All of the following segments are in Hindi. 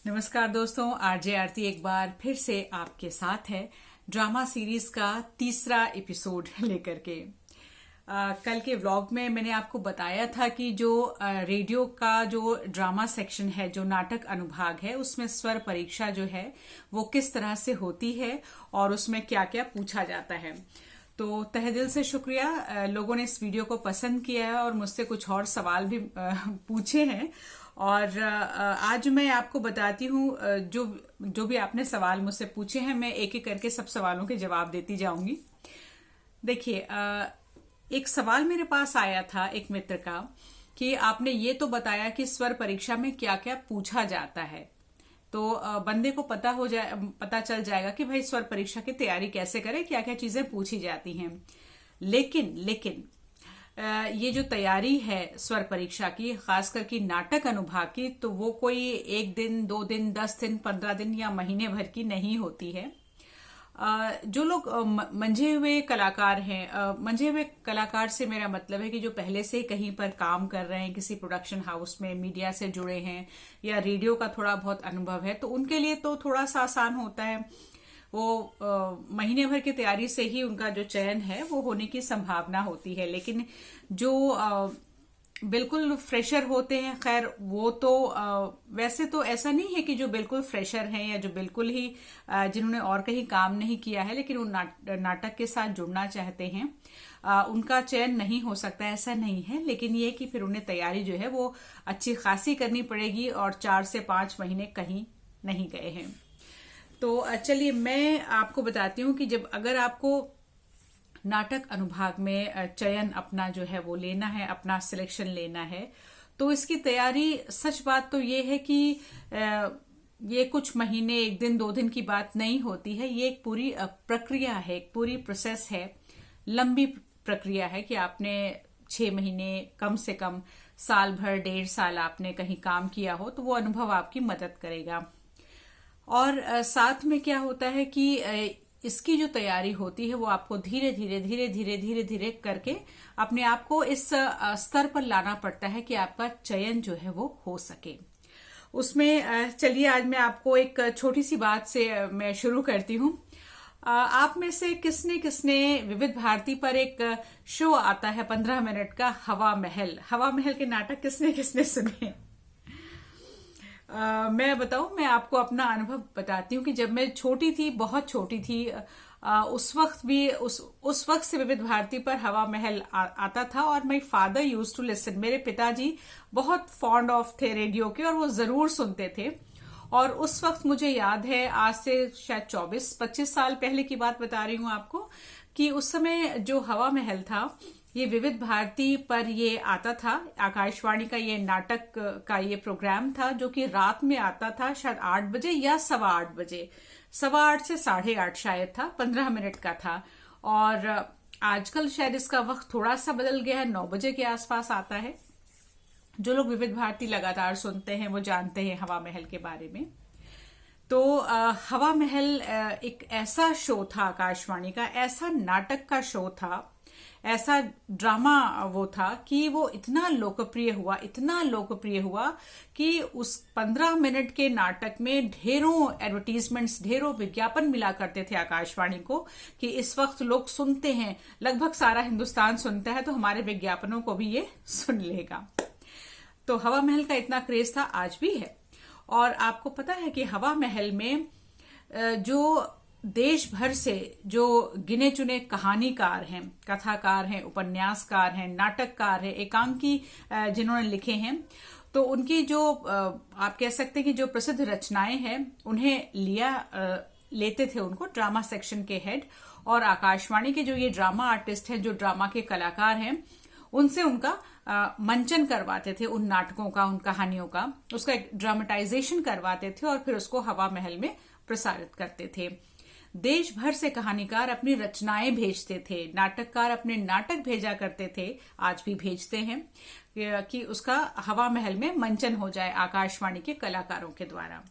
नमस्कार दोस्तों, आरजे आरती एक बार फिर से आपके साथ है ड्रामा सीरीज का तीसरा एपिसोड लेकर के। कल के व्लॉग में मैंने आपको बताया था कि जो रेडियो का जो ड्रामा सेक्शन है, जो नाटक अनुभाग है, उसमें स्वर परीक्षा जो है वो किस तरह से होती है और उसमें क्या क्या पूछा जाता है। तो तहे दिल से शुक्रिया, लोगों ने इस वीडियो को पसंद किया है और मुझसे कुछ और सवाल भी पूछे हैं। और आज मैं आपको बताती हूँ जो जो भी आपने सवाल मुझसे पूछे हैं, मैं एक एक करके सब सवालों के जवाब देती जाऊंगी। देखिए, एक सवाल मेरे पास आया था एक मित्र का कि आपने ये तो बताया कि स्वर परीक्षा में क्या क्या पूछा जाता है, तो बंदे को पता चल जाएगा कि भाई स्वर परीक्षा की तैयारी कैसे करें, क्या क्या चीजें पूछी जाती हैं। लेकिन ये जो तैयारी है स्वर परीक्षा की, खासकर की नाटक अनुभाग की, तो वो कोई एक दिन, 2 दिन, 10 दिन, 15 दिन या महीने भर की नहीं होती है। जो लोग मंझे हुए कलाकार हैं, मंझे हुए कलाकार से मेरा मतलब है कि जो पहले से कहीं पर काम कर रहे हैं, किसी प्रोडक्शन हाउस में मीडिया से जुड़े हैं या रेडियो का थोड़ा बहुत अनुभव है, तो उनके लिए तो थोड़ा सा आसान होता है। वो महीने भर की तैयारी से ही उनका जो चयन है वो होने की संभावना होती है। लेकिन जो बिल्कुल फ्रेशर होते हैं, खैर वो तो वैसे तो ऐसा नहीं है कि जो बिल्कुल फ्रेशर हैं या जो बिल्कुल ही जिन्होंने और कहीं काम नहीं किया है लेकिन वो नाटक के साथ जुड़ना चाहते हैं, उनका चयन नहीं हो सकता, ऐसा नहीं है। लेकिन ये कि फिर उन्हें तैयारी जो है वो अच्छी खासी करनी पड़ेगी और 4 से 5 महीने कहीं नहीं गए हैं। तो चलिए मैं आपको बताती हूँ कि जब अगर आपको नाटक अनुभाग में चयन अपना जो है वो लेना है, अपना सिलेक्शन लेना है, तो इसकी तैयारी, सच बात तो ये है कि ये कुछ महीने, 1 दिन 2 दिन की बात नहीं होती है। ये एक पूरी प्रक्रिया है, एक पूरी प्रोसेस है, लंबी प्रक्रिया है कि आपने 6 महीने, कम से कम साल भर, 1.5 साल आपने कहीं काम किया हो, तो वो अनुभव आपकी मदद करेगा। और साथ में क्या होता है कि इसकी जो तैयारी होती है वो आपको धीरे धीरे करके अपने आप को इस स्तर पर लाना पड़ता है कि आपका चयन जो है वो हो सके। उसमें चलिए आज मैं आपको एक छोटी सी बात से मैं शुरू करती हूँ। आप में से किसने किसने विविध भारती पर एक शो आता है 15 मिनट का, हवा महल के नाटक किसने किसने सुने? मैं बताऊं, मैं आपको अपना अनुभव बताती हूँ कि जब मैं छोटी थी, बहुत छोटी थी, उस वक्त से विविध भारती पर हवा महल आता था और my father use to listen. मेरे पिताजी बहुत फॉन्ड ऑफ थे रेडियो के और वो जरूर सुनते थे। और उस वक्त मुझे याद है, आज से शायद 24-25 साल पहले की बात बता रही हूँ आपको, कि उस समय जो हवा महल था ये विविध भारती पर ये आता था। आकाशवाणी का ये नाटक का ये प्रोग्राम था जो कि रात में आता था, शायद 8 बजे या 8:15 बजे, 8:15 से 8:30 शायद था, 15 मिनट का था। और आजकल शायद इसका वक्त थोड़ा सा बदल गया है, 9 बजे के आसपास आता है। जो लोग विविध भारती लगातार सुनते हैं वो जानते हैं हवा महल के बारे में। तो हवा महल एक ऐसा शो था आकाशवाणी का, ऐसा नाटक का शो था, ऐसा ड्रामा वो था कि वो इतना लोकप्रिय हुआ कि उस 15 मिनट के नाटक में ढेरों एडवर्टीजमेंट्स, ढेरों विज्ञापन मिला करते थे आकाशवाणी को कि इस वक्त लोग सुनते हैं, लगभग सारा हिंदुस्तान सुनता है, तो हमारे विज्ञापनों को भी ये सुन लेगा। तो हवा महल का इतना क्रेज था, आज भी है। और आपको पता है कि हवा महल में जो देश भर से जो गिने चुने कहानीकार हैं, कथाकार हैं, उपन्यासकार हैं, नाटककार हैं, एकांकी जिन्होंने लिखे हैं, तो उनकी जो आप कह सकते हैं कि जो प्रसिद्ध रचनाएं हैं उन्हें लेते थे उनको ड्रामा सेक्शन के हेड। और आकाशवाणी के जो ये ड्रामा आर्टिस्ट हैं, जो ड्रामा के कलाकार हैं, उनसे उनका मंचन करवाते थे, उन नाटकों का, उन कहानियों का, उसका एक ड्रामेटाइजेशन करवाते थे और फिर उसको हवा महल में प्रसारित करते थे। देश भर से कहानीकार अपनी रचनाएं भेजते थे, नाटककार अपने नाटक भेजा करते थे, आज भी भेजते हैं, कि उसका हवा महल में मंचन हो जाए आकाशवाणी के कलाकारों के द्वारा।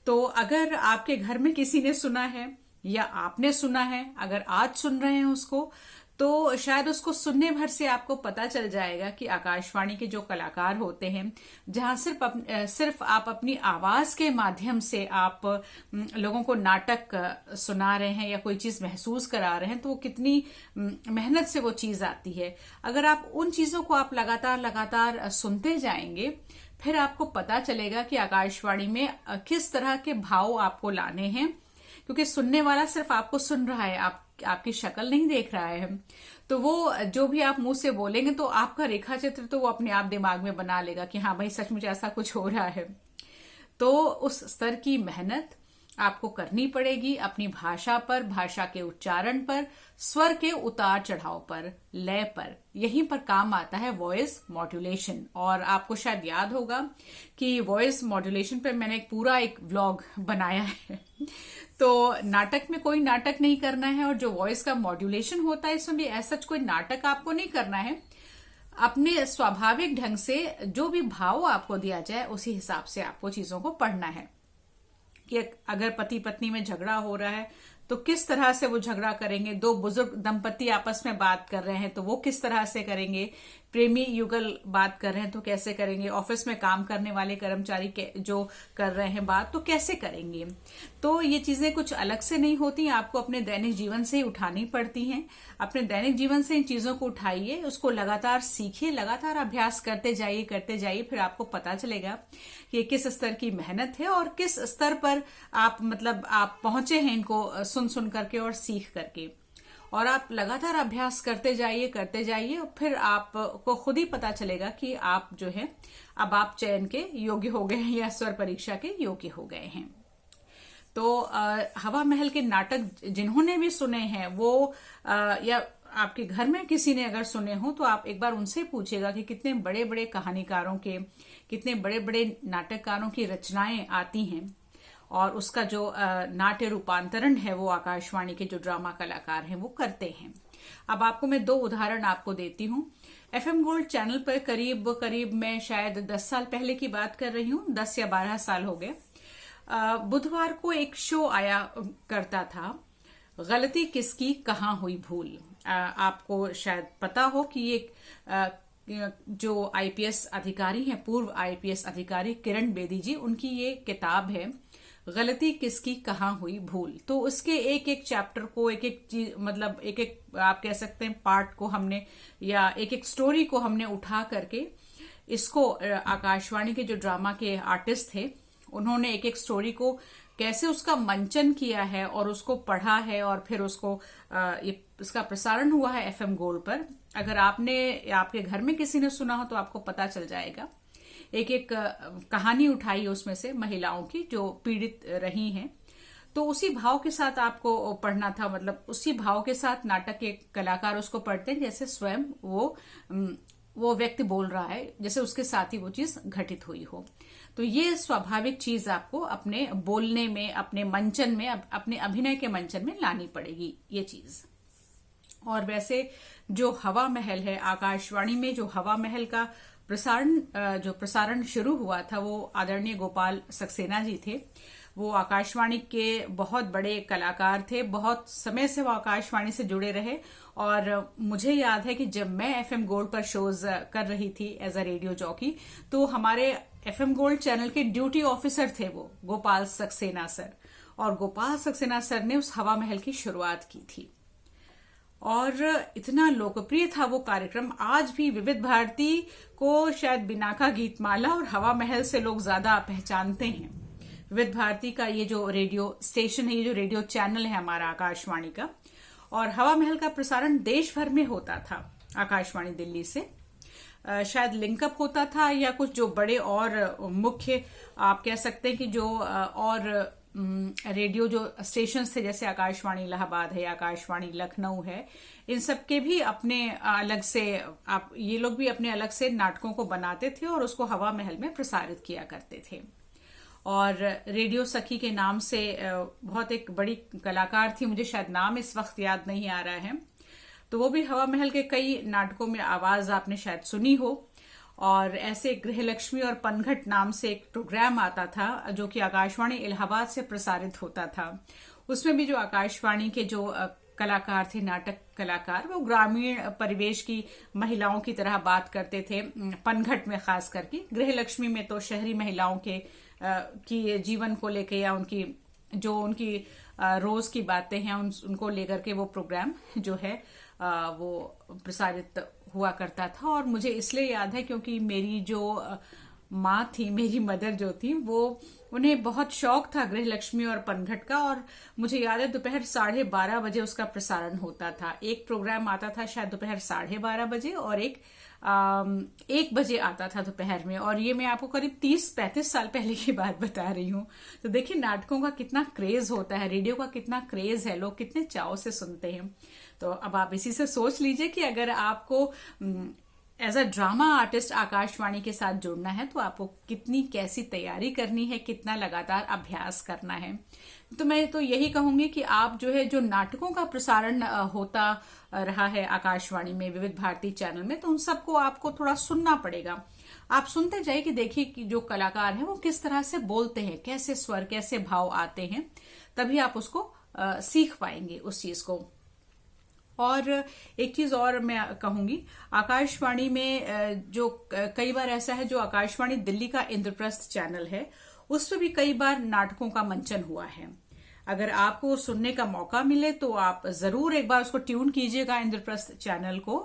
तो अगर आपके घर में किसी ने सुना है या आपने सुना है, अगर आज सुन रहे हैं उसको, तो शायद उसको सुनने भर से आपको पता चल जाएगा कि आकाशवाणी के जो कलाकार होते हैं, जहां सिर्फ आप अपनी आवाज के माध्यम से आप लोगों को नाटक सुना रहे हैं या कोई चीज महसूस करा रहे हैं, तो वो कितनी मेहनत से वो चीज आती है। अगर आप उन चीजों को आप लगातार लगातार सुनते जाएंगे, फिर आपको पता चलेगा कि आकाशवाणी में किस तरह के भाव आपको लाने हैं, क्योंकि सुनने वाला सिर्फ आपको सुन रहा है, आपकी शक्ल नहीं देख रहा है। तो वो जो भी आप मुंह से बोलेंगे तो आपका रेखा चित्र तो वो अपने आप दिमाग में बना लेगा कि हाँ भाई सचमुच ऐसा कुछ हो रहा है। तो उस स्तर की मेहनत आपको करनी पड़ेगी अपनी भाषा पर, भाषा के उच्चारण पर, स्वर के उतार चढ़ाव पर, लय पर। यहीं पर काम आता है वॉइस मॉड्यूलेशन। और आपको शायद याद होगा कि वॉइस मॉड्यूलेशन पे मैंने पूरा एक व्लॉग बनाया है। तो नाटक में कोई नाटक नहीं करना है, और जो वॉइस का मॉड्यूलेशन होता है इसमें भी ऐसा कोई नाटक आपको नहीं करना है। अपने स्वाभाविक ढंग से जो भी भाव आपको दिया जाए उसी हिसाब से आपको चीजों को पढ़ना है। कि अगर पति पत्नी में झगड़ा हो रहा है तो किस तरह से वो झगड़ा करेंगे, दो बुजुर्ग दंपति आपस में बात कर रहे हैं तो वो किस तरह से करेंगे, प्रेमी युगल बात कर रहे हैं तो कैसे करेंगे, ऑफिस में काम करने वाले कर्मचारी के जो कर रहे हैं बात तो कैसे करेंगे। तो ये चीजें कुछ अलग से नहीं होती, आपको अपने दैनिक जीवन से ही उठानी पड़ती हैं। अपने दैनिक जीवन से इन चीजों को उठाइए, उसको लगातार सीखिए, लगातार अभ्यास करते जाइए, फिर आपको पता चलेगा कि किस स्तर की मेहनत है और किस स्तर पर आप आप पहुंचे हैं इनको सुन करके और सीख करके। और आप लगातार अभ्यास करते जाइए और फिर आपको खुद ही पता चलेगा कि आप जो है अब आप चयन के योग्य हो गए हैं या स्वर परीक्षा के योग्य हो गए हैं। तो हवा महल के नाटक जिन्होंने भी सुने हैं वो या आपके घर में किसी ने अगर सुने हो तो आप एक बार उनसे पूछेगा कि कितने बड़े बड़े कहानीकारों के, कितने बड़े बड़े नाटककारों की रचनाएं आती हैं, और उसका जो नाट्य रूपांतरण है वो आकाशवाणी के जो ड्रामा कलाकार हैं वो करते हैं। अब आपको मैं 2 उदाहरण आपको देती हूँ। FM गोल्ड चैनल पर करीब मैं शायद 10 साल पहले की बात कर रही हूँ, 10 या 12 साल हो गए। बुधवार को एक शो आया करता था, गलती किसकी कहाँ हुई भूल। आपको शायद पता हो कि एक जो IPS अधिकारी हैं, पूर्व IPS अधिकारी किरण बेदी जी, उनकी ये किताब है गलती किसकी कहाँ हुई भूल। तो उसके एक एक चैप्टर को, एक एक चीज, एक एक आप कह सकते हैं पार्ट को हमने, या एक एक स्टोरी को हमने उठा करके इसको आकाशवाणी के जो ड्रामा के आर्टिस्ट थे उन्होंने एक एक स्टोरी को कैसे उसका मंचन किया है और उसको पढ़ा है, और फिर उसको इसका प्रसारण हुआ है FM गोल्ड पर। अगर आपके घर में किसी ने सुना हो तो आपको पता चल जाएगा। एक एक कहानी उठाई उसमें से महिलाओं की जो पीड़ित रही हैं, तो उसी भाव के साथ आपको पढ़ना था। उसी भाव के साथ नाटक के कलाकार उसको पढ़ते हैं जैसे स्वयं वो व्यक्ति बोल रहा है, जैसे उसके साथ ही वो चीज घटित हुई हो। तो ये स्वाभाविक चीज आपको अपने बोलने में, अपने मंचन में, अपने अभिनय के मंचन में लानी पड़ेगी ये चीज। और वैसे जो हवा महल है, आकाशवाणी में जो हवा महल का प्रसारण शुरू हुआ था वो आदरणीय गोपाल सक्सेना जी थे। वो आकाशवाणी के बहुत बड़े कलाकार थे, बहुत समय से वो आकाशवाणी से जुड़े रहे। और मुझे याद है कि जब मैं FM गोल्ड पर शोज कर रही थी एज अ रेडियो जॉकी, तो हमारे FM गोल्ड चैनल के ड्यूटी ऑफिसर थे वो गोपाल सक्सेना सर, और गोपाल सक्सेना सर ने उस हवा महल की शुरुआत की थी। और इतना लोकप्रिय था वो कार्यक्रम, आज भी विविध भारती को शायद बिनाका गीतमाला और हवा महल से लोग ज्यादा पहचानते हैं। विविध भारती का ये जो रेडियो स्टेशन है, ये जो रेडियो चैनल है हमारा आकाशवाणी का, और हवा महल का प्रसारण देश भर में होता था आकाशवाणी दिल्ली से। शायद लिंकअप होता था या कुछ जो बड़े और मुख्य आप कह सकते हैं कि जो और रेडियो जो स्टेशन थे, जैसे आकाशवाणी इलाहाबाद है, आकाशवाणी लखनऊ है, इन सब के भी अपने अलग से ये लोग भी अपने अलग से नाटकों को बनाते थे और उसको हवा महल में प्रसारित किया करते थे। और रेडियो सखी के नाम से बहुत एक बड़ी कलाकार थी, मुझे शायद नाम इस वक्त याद नहीं आ रहा है, तो वो भी हवा महल के कई नाटकों में आवाज आपने शायद सुनी हो। और ऐसे गृहलक्ष्मी और पनघट नाम से एक प्रोग्राम आता था जो कि आकाशवाणी इलाहाबाद से प्रसारित होता था। उसमें भी जो आकाशवाणी के जो कलाकार थे, नाटक कलाकार। वो ग्रामीण परिवेश की महिलाओं की तरह बात करते थे, पनघट में खास करके। गृहलक्ष्मी में तो शहरी महिलाओं के की जीवन को लेके या उनकी रोज की बातें हैं उनको लेकर के वो प्रोग्राम जो है वो प्रसारित हुआ करता था। और मुझे इसलिए याद है क्योंकि मेरी जो माँ थी, मेरी मदर जो थी, वो उन्हें बहुत शौक था गृहलक्ष्मी और पनघट का। और मुझे याद है दोपहर 12:30 बजे उसका प्रसारण होता था। एक प्रोग्राम आता था शायद दोपहर 12:30 बजे और एक 1 बजे आता था दोपहर में। और ये मैं आपको करीब 30-35 साल पहले की बात बता रही हूँ। तो देखिए नाटकों का कितना क्रेज होता है, रेडियो का कितना क्रेज है, लोग कितने चाव से सुनते हैं। तो अब आप इसी से सोच लीजिए कि अगर आपको as a drama artist Akashvani के साथ जुड़ना है तो आपको कितनी कैसी तैयारी करनी है, कितना लगातार अभ्यास करना है। तो मैं तो यही कहूंगी कि आप जो नाटकों का प्रसारण होता रहा है आकाशवाणी में, विविध भारती चैनल में, तो उन सबको आपको थोड़ा सुनना पड़ेगा। आप सुनते जाइए कि देखिए कि जो कलाकार हैं वो किस तरह से बोलते हैं, कैसे स्वर, कैसे भाव आते हैं, तभी आप उसको सीख पाएंगे उस चीज को। और एक चीज और मैं कहूंगी, आकाशवाणी में जो कई बार ऐसा है, जो आकाशवाणी दिल्ली का इंद्रप्रस्थ चैनल है उस पर भी कई बार नाटकों का मंचन हुआ है। अगर आपको सुनने का मौका मिले तो आप जरूर एक बार उसको ट्यून कीजिएगा, इंद्रप्रस्थ चैनल को,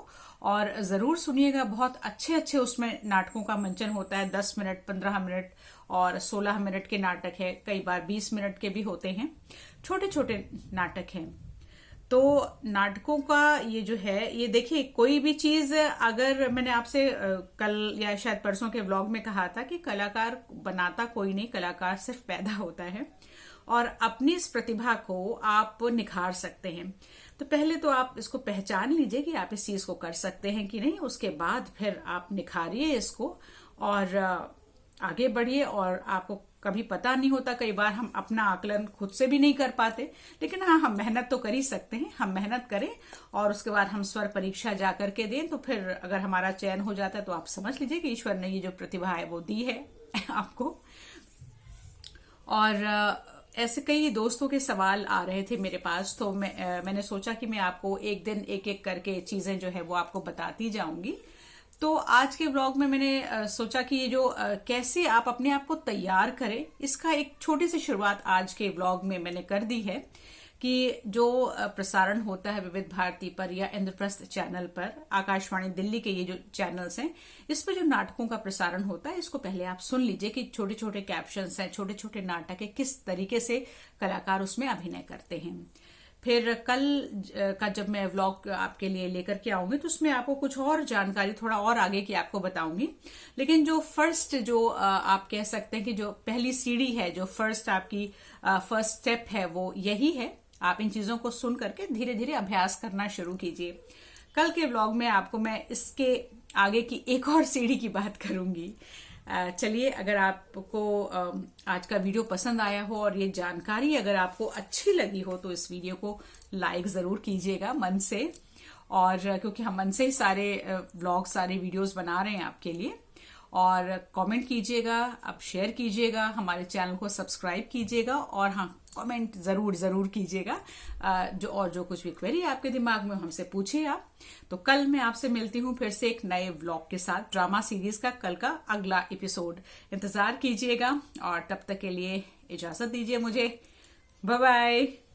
और जरूर सुनिएगा। बहुत अच्छे अच्छे उसमें नाटकों का मंचन होता है। 10 मिनट, 15 मिनट और 16 मिनट के नाटक है, कई बार 20 मिनट के भी होते हैं, छोटे छोटे नाटक हैं। तो नाटकों का ये जो है, ये देखिए कोई भी चीज, अगर मैंने आपसे कल या शायद परसों के व्लॉग में कहा था कि कलाकार बनाता कोई नहीं, कलाकार सिर्फ पैदा होता है और अपनी इस प्रतिभा को आप निखार सकते हैं। तो पहले तो आप इसको पहचान लीजिए कि आप इस चीज को कर सकते हैं कि नहीं, उसके बाद फिर आप निखारिए इसको और आगे बढ़िए। और आपको कभी पता नहीं होता, कई बार हम अपना आकलन खुद से भी नहीं कर पाते, लेकिन हाँ, हम मेहनत तो कर ही सकते हैं। हम मेहनत करें और उसके बाद हम स्वर परीक्षा जा करके दें, तो फिर अगर हमारा चयन हो जाता है तो आप समझ लीजिए कि ईश्वर ने ये जो प्रतिभा है वो दी है आपको। और ऐसे कई दोस्तों के सवाल आ रहे थे मेरे पास, तो मैंने सोचा कि मैं आपको एक दिन एक एक करके चीजें जो है वो आपको बताती जाऊंगी। तो आज के व्लॉग में मैंने सोचा कि ये जो कैसे आप अपने आप को तैयार करें, इसका एक छोटी सी शुरुआत आज के व्लॉग में मैंने कर दी है। कि जो प्रसारण होता है विविध भारती पर या इंद्रप्रस्थ चैनल पर, आकाशवाणी दिल्ली के ये जो चैनल्स हैं, इस पर जो नाटकों का प्रसारण होता है, इसको पहले आप सुन लीजिए कि छोटे छोटे कैप्शंस हैं, छोटे छोटे नाटक है, किस तरीके से कलाकार उसमें अभिनय करते हैं। फिर कल का जब मैं व्लॉग आपके लिए लेकर के आऊंगी तो उसमें आपको कुछ और जानकारी थोड़ा और आगे की आपको बताऊंगी। लेकिन जो फर्स्ट, जो आप कह सकते हैं कि जो पहली सीढ़ी है, जो फर्स्ट आपकी फर्स्ट स्टेप है, वो यही है। आप इन चीजों को सुन करके धीरे धीरे अभ्यास करना शुरू कीजिए। कल के व्लॉग में आपको मैं इसके आगे की एक और सीढ़ी की बात करूंगी। चलिए, अगर आपको आज का वीडियो पसंद आया हो और ये जानकारी अगर आपको अच्छी लगी हो तो इस वीडियो को लाइक जरूर कीजिएगा मन से। और क्योंकि हम मन से ही सारे व्लॉग, सारे वीडियोस बना रहे हैं आपके लिए। और कमेंट कीजिएगा, आप शेयर कीजिएगा, हमारे चैनल को सब्सक्राइब कीजिएगा और हाँ, कमेंट जरूर कीजिएगा। जो कुछ भी क्वेरी आपके दिमाग में हमसे पूछिए आप। तो कल मैं आपसे मिलती हूँ फिर से एक नए व्लॉग के साथ, ड्रामा सीरीज का कल का अगला एपिसोड। इंतजार कीजिएगा और तब तक के लिए इजाजत दीजिए मुझे। Bye bye.